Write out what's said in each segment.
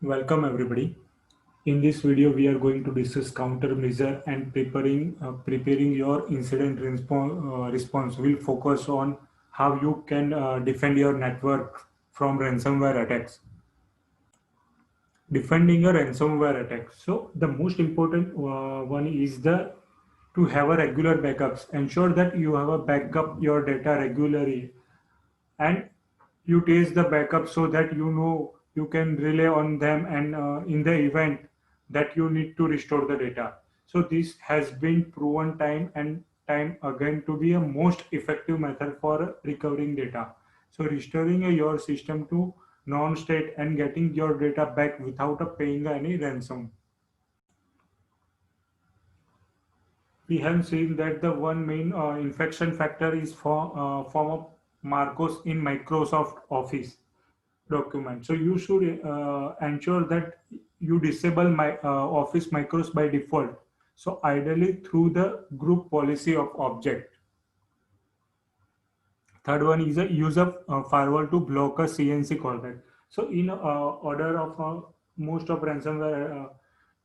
Welcome everybody. In this video, we are going to discuss countermeasure and preparing your incident response. Will focus on how you can defend your network from ransomware attacks. Defending a ransomware attack. So the most important one is the to have a regular backups. Ensure that you have a backup your data regularly and you test the backup so that you know you can rely on them and in the event that you need to restore the data. So this has been proven time and time again to be a most effective method for recovering data. So restoring your system to non-state and getting your data back without paying any ransom. We have seen that the one main infection factor is form of Marcos in Microsoft Office document. So you should ensure that you disable my Office Micros by default. So ideally through the group policy of object. Third one is a use of firewall to block a CNC callback. So in order of most of ransomware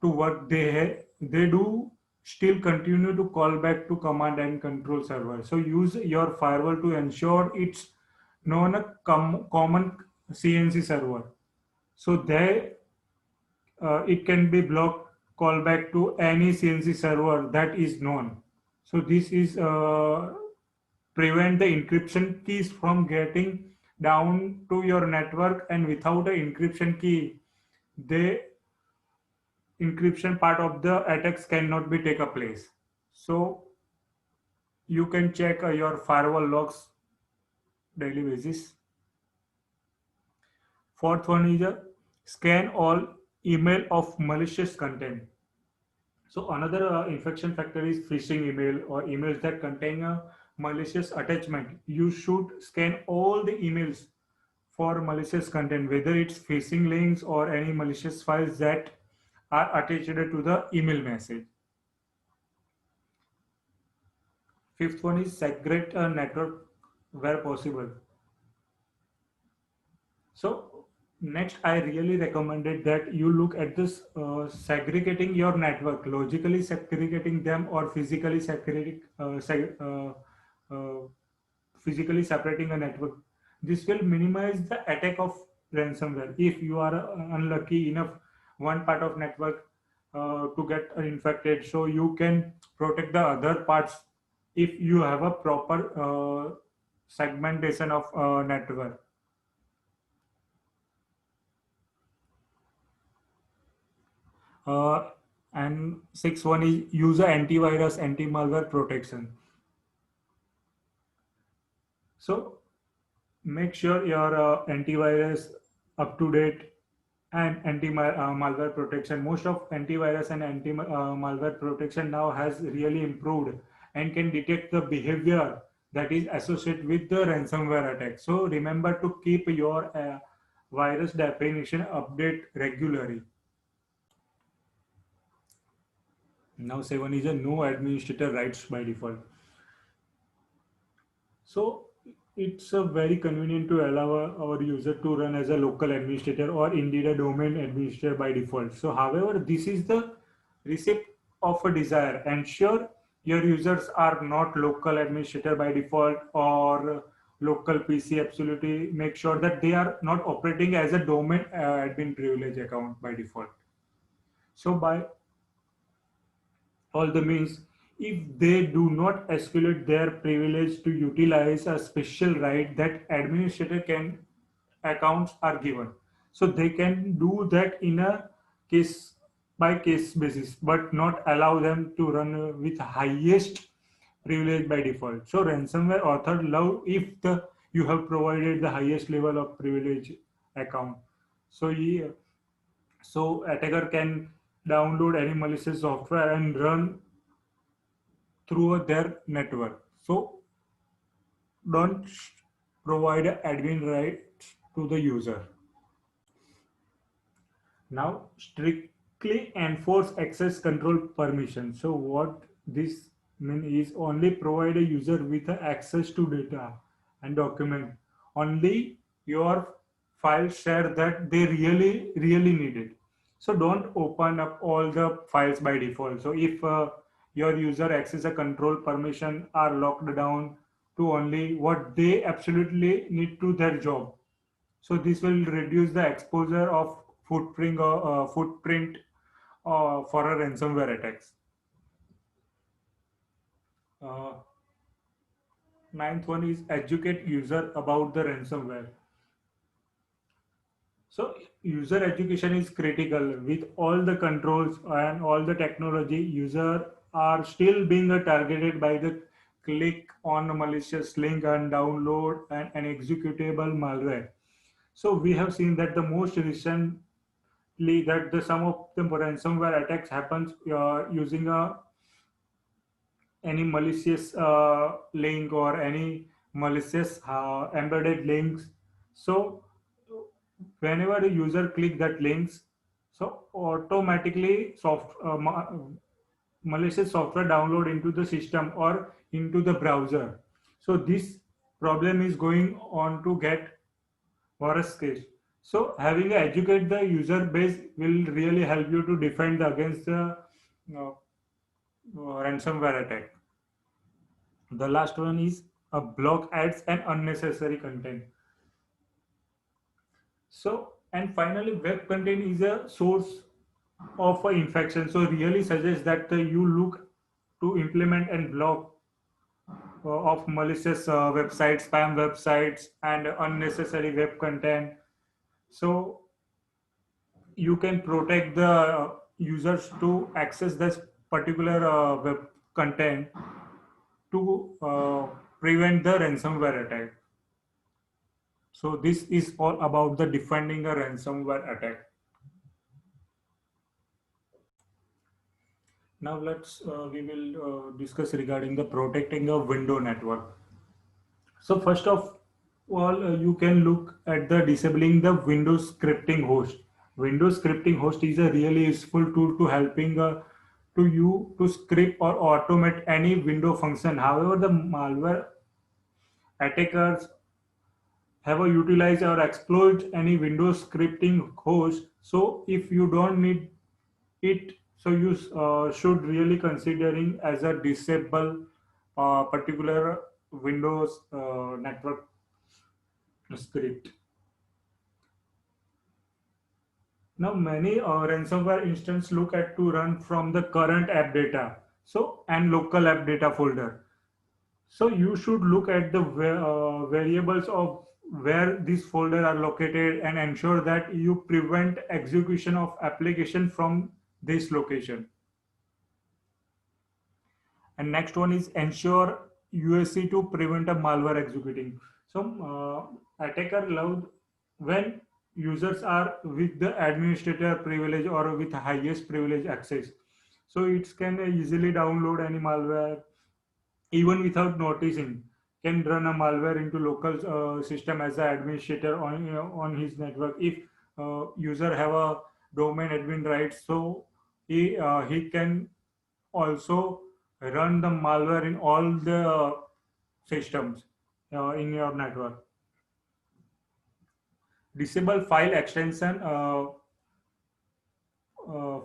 to work, they do still continue to call back to command and control server. So use your firewall to ensure it's known a common CNC server. So there it can be blocked callback to any CNC server that is known. So this is prevent the encryption keys from getting down to your network, and without an encryption key the encryption part of the attacks cannot be take a place. So you can check your firewall logs daily basis. Fourth one is scan all email of malicious content. So another infection factor is phishing email or emails that contain a malicious attachment. You should scan all the emails for malicious content, whether it's phishing links or any malicious files that are attached to the email message. Fifth one is segregate a network where possible. So next, I really recommended that you look at this segregating your network, logically segregating them or uh, physically separating a network. This will minimize the attack of ransomware. If you are unlucky enough one part of network to get infected, so you can protect the other parts if you have a proper segmentation of network. Uh, and sixth one is use a antivirus, anti-malware protection. So make sure your antivirus up to date and anti-malware protection. Most of antivirus and anti-malware protection now has really improved and can detect the behavior that is associated with the ransomware attack. So remember to keep your virus definition update regularly. Now seven is a no administrator rights by default. So it's a very convenient to allow our user to run as a local administrator or indeed a domain administrator by default. So however, this is the receipt of a desire. Ensure your users are not local administrator by default or local PC. Absolutely make sure that they are not operating as a domain admin privilege account by default. So by all the means, if they do not escalate their privilege to utilize a special right that administrator can accounts are given, so they can do that in a case by case basis but not allow them to run with highest privilege by default. So ransomware author love if the you have provided the highest level of privilege account. So so attacker can download any malicious software and run through their network. So don't provide admin rights to the user. Now strictly enforce access control permission. So what this means is only provide a user with access to data and document. Only your files share that they really need it. So don't open up all the files by default. So if your user access a control permission are locked down to only what they absolutely need to their job. So this will reduce the exposure of footprint for a ransomware attacks. uh, Ninth one is educate user about the ransomware. So user education is critical. With all the controls and all the technology, user are still being targeted by the click on a malicious link and download an executable malware. So we have seen that the most recently that the some of the ransomware attacks happens using a any malicious link or any malicious embedded links. So whenever the user click that links, so automatically malicious software download into the system or into the browser. So this problem is going on to get worst case. So having a educate the user base will really help you to defend against the ransomware attack. The last one is a block ads and unnecessary content. So, and finally, web content is a source of a infection. So, really suggests that you look to implement and block of malicious websites, spam websites, and unnecessary web content. So, you can protect the users to access this particular web content to prevent the ransomware attack. So this is all about the defending a ransomware attack. Now we will discuss regarding the protecting a window network. So first of all, you can look at the disabling the Windows scripting host. Windows scripting host is a really useful tool to helping to you to script or automate any window function. However, the malware attackers have a utilize or exploit any Windows scripting host. So if you don't need it, so you should really considering as a disable particular Windows network script. Now many ransomware instances look at to run from the current app data, so and local app data folder. So you should look at the variables of where these folders are located and ensure that you prevent execution of application from this location. And next one is ensure USC to prevent a malware executing. So attacker love when users are with the administrator privilege or with highest privilege access. So it can easily download any malware even without noticing, can run a malware into local system as an administrator on on his network. If user have a domain admin rights, so he can also run the malware in all the systems in your network. Disable file extension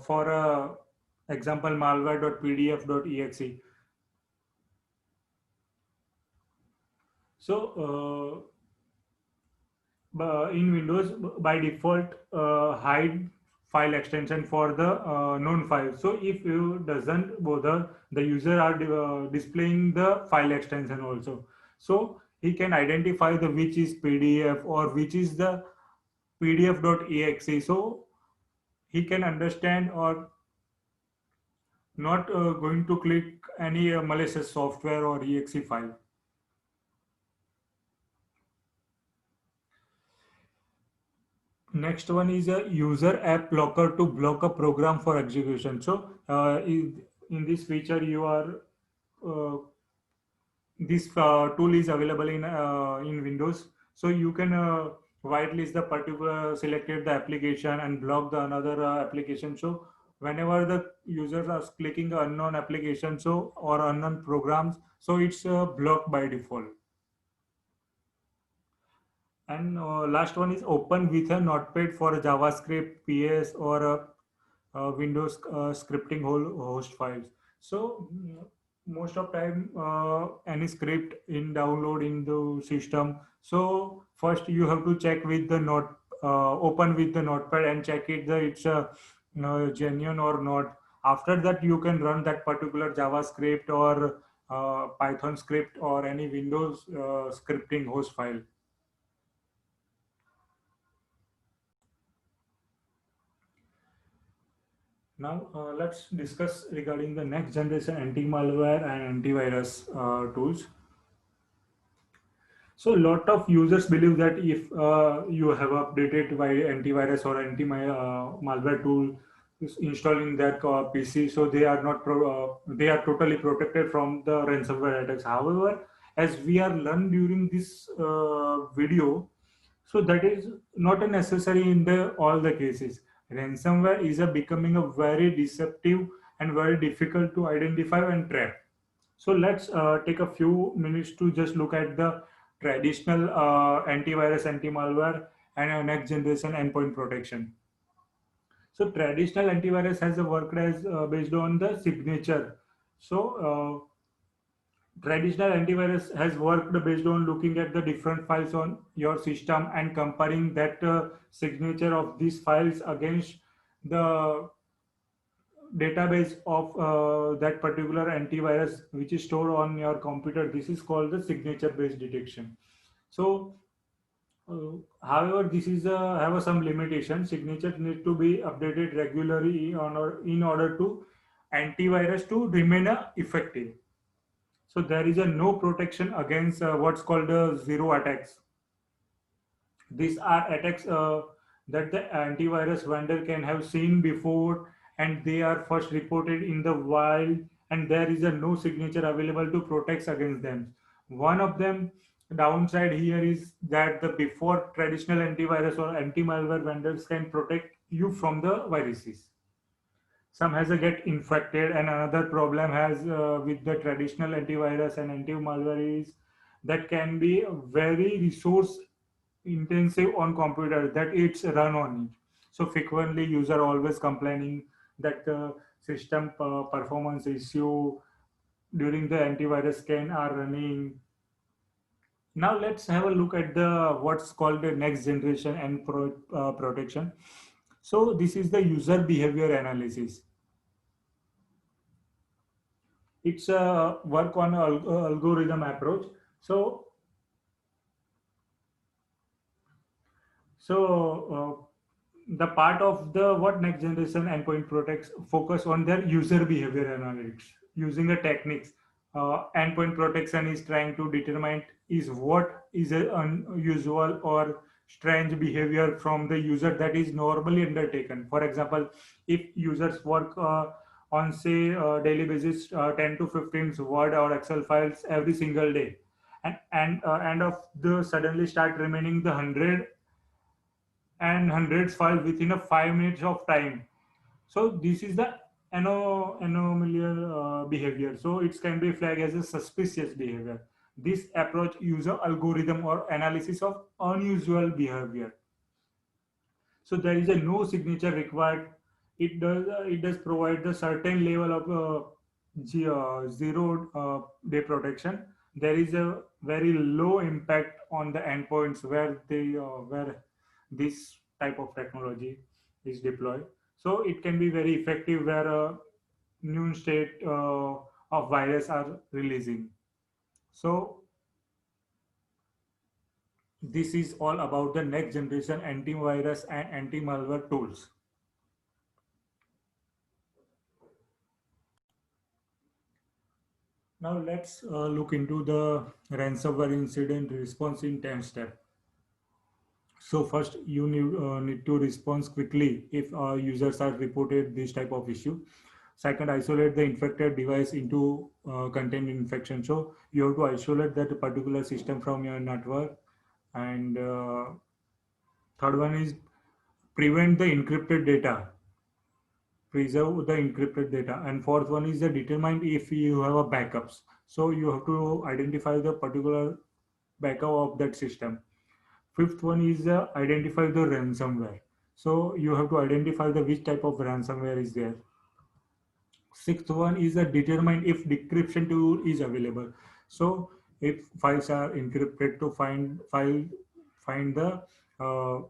for example malware.pdf.exe. So in Windows by default hide file extension for the known file. So if you doesn't bother, the user are displaying the file extension also. So he can identify the which is PDF or which is the pdf.exe. So he can understand or not going to click any malicious software or exe file. Next one is a user app blocker to block a program for execution. So in this feature, you are this tool is available in Windows. So you can whitelist the particular selected the application and block the another application. So whenever the users are clicking the unknown application, so or unknown programs, so it's blocked by default. And last one is open with a notepad for JavaScript, PS, or Windows scripting whole host files. So most of time any script in download in the system. So first you have to check with the note, open with the notepad and check it that it's genuine or not. After that you can run that particular JavaScript or Python script or any Windows scripting host file. Now, let's discuss regarding the next generation anti-malware and antivirus tools. So, a lot of users believe that if you have updated by antivirus or anti-malware tool is installed in their PC, so they are not they are totally protected from the ransomware attacks. However, as we are learned during this video, so that is not a necessary in the all the cases. Ransomware is a becoming a very deceptive and very difficult to identify and track. So let's take a few minutes to just look at the traditional antivirus, anti-malware, and next generation endpoint protection. So traditional antivirus has worked as based on the signature. So traditional antivirus has worked based on looking at the different files on your system and comparing that signature of these files against the database of that particular antivirus which is stored on your computer. This is called the signature based detection. So however, this is have some limitation. Signatures need to be updated regularly in order to antivirus to remain effective. So there is a no protection against what's called zero attacks. These are attacks that the antivirus vendor can have seen before, and they are first reported in the wild, and there is a no signature available to protect against them. One of them downside here is that the before traditional antivirus or anti-malware vendors can protect you from the viruses. Some has a get infected, and another problem has with the traditional antivirus and anti-malware is that can be very resource intensive on computer that it's run on it. So frequently user always complaining that the system performance issue during the antivirus scan are running. Now let's have a look at the what's called the next generation and protection. So this is the user behavior analysis. It's a work on algorithm approach. So the part of the what next generation endpoint protects focus on their user behavior analytics using a techniques. Endpoint protection is trying to determine is what is a unusual or strange behavior from the user that is normally undertaken. For example, if users work on say daily basis 10 to 15 word or excel files every single day, and of the suddenly start remaining the 100 and hundreds files within a 5 minutes of time. So this is the anomalous behavior. So it can be flagged as a suspicious behavior. This approach uses algorithm or analysis of unusual behavior. So there is a no signature required. It does provide the certain level of zero day protection. There is a very low impact on the endpoints where this type of technology is deployed. So it can be very effective where a new state of virus are releasing. So this is all about the next generation antivirus and anti-malware tools. Now let's look into the ransomware incident response in 10 steps. So first you need to respond quickly if users are reported this type of issue. Second, isolate the infected device into contained infection. So you have to isolate that particular system from your network. And third one is prevent the encrypted data, preserve the encrypted data. And fourth one is the determine if you have a backups. So you have to identify the particular backup of that system. Fifth one is identify the ransomware. So you have to identify the which type of ransomware is there. Sixth one is determine if decryption tool is available. So if files are encrypted, to find the uh,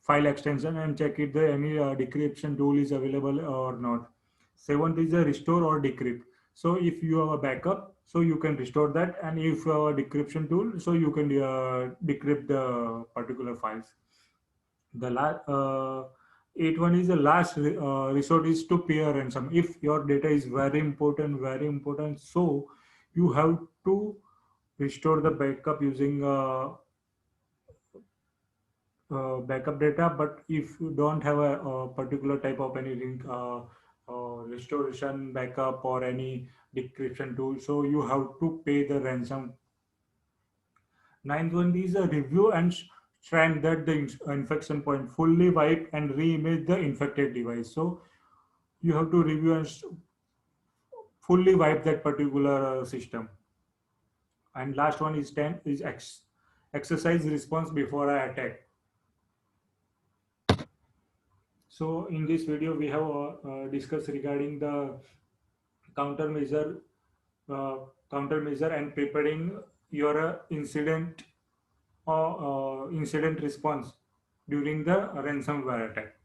file extension and check if the any decryption tool is available or not. Seventh is a restore or decrypt. So if you have a backup, so you can restore that, and if you have a decryption tool, so you can decrypt the particular files. The eighth one is the last resort is to pay a ransom. If your data is very important, so you have to restore the backup using backup data. But if you don't have a particular type of any restoration backup or any decryption tool, so you have to pay the ransom. Ninth one is a review and strand that the infection point, fully wipe and re-image the infected device. So you have to review and fully wipe that particular system. And last one is 10 is exercise response before I attack. So in this video we have discussed regarding the countermeasure, uh, countermeasure and preparing your incident or incident response during the ransomware attack.